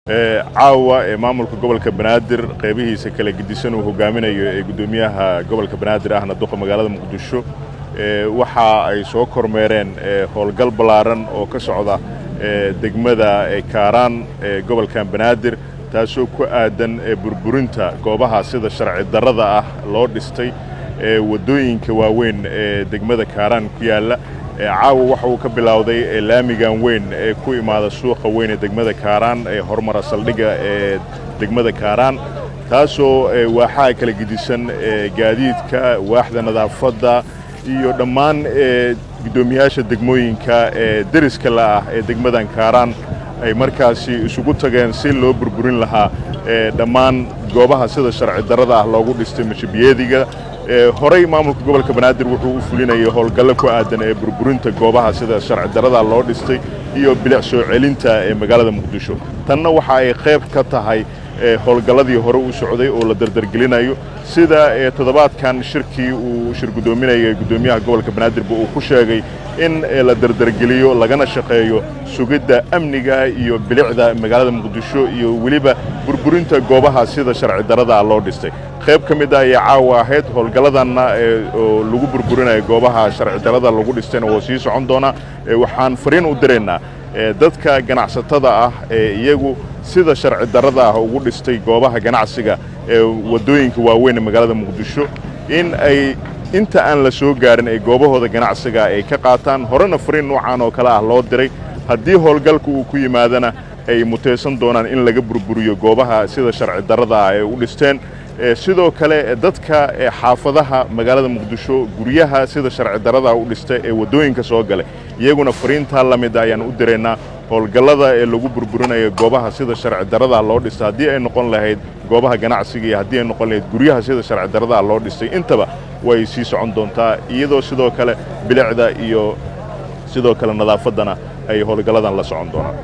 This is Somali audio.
caawa ee maamulka gobolka Banaadir qaybihiisa kala gedisan uu hogaaminayo ee gudoomiyaha gobolka Banaadir ahna duqa magaalada Muqdisho waxa ay soo kormeereen howlgal balaaran oo ka socda degmada Kaaraan ee gobolka Banaadir taasoo ku aadan burburinta goobaha sida sharci darrada ah loo dhistay wadooyinka waaweyn ee degmada Kaaraan ku yaala caawa waxa uu ka bilowday laamigan weyn ee ku imaada suuqa weyn ee degmada Kaaraan ee horumar saldhiga ee degmada Kaaraan taasoo waxa kala gedisan gaadiidka waaxda nadaafadda iyo dhammaan gudoomiyaasha degmooyinka deriska la ah ee degmadan Kaaraan ay markaasi isugu tageen si loo burburin lahaa dhammaan goobaha sida sharci darrada ah loogu dhistay mashabiyeediga horay maamulka gobolka Banaadir wuxuu u fulinayay howlgallo ku aadan burburinta goobaha sida sharci darrada loo dhistay iyo bilic soo celinta magaalada Muqdisho tanna waxa ay qayb ka tahay howlgalladii hore u socday oo la dardargelinayo sida toddobaadkan shirkii uu shir gudoominayay gudoomiyaha gobolka Banaadir uu ku sheegay in la dardargeliyo lagana shaqeeyo sugidda amniga iyo bilicda magaalada Muqdisho iyo waliba burburinta goobaha sida sharci darrada loo dhistay qayb kamid ah caawa ahayd howlgalladan oo lagu burburinayo goobaha sharci darrada lagu dhistay oo sii socon doona waxaan fariin u direynaa dadka ganacsatada ah iyagu sida sharci darrada ah ugu dhistay goobaha ganacsiga wadooyinka waaweyn ee magaalada Muqdisho in ay inta aan la soo gaarin ay goobahooda ganacsiga ay ka qaataan horena fariin noocan oo kala ah loo diray haddii howlgalku uu ku yimaadana ay muteysan doonaan in laga burburiyo goobaha sida sharci darrada ah ay u dhisteen sidoo kale dadka xaafadaha magaalada Muqdisho guryaha sida sharci darrada u dhistay ee wadooyinka soo galay iyaguna fariinta la mid ayaan u direynaa howlgallada ee lagu burburinayo goobaha sida sharci darrada loo dhistay haddii ay noqon lahayd goobaha ganacsiga iyo haddii ay noqon lahayd guryaha sida sharci darrada loo dhistay intaba way sii socon doontaa iyadoo sidoo kale bilicda iyo sidoo kale nadaafadana ay howlgalladan la socon doonaan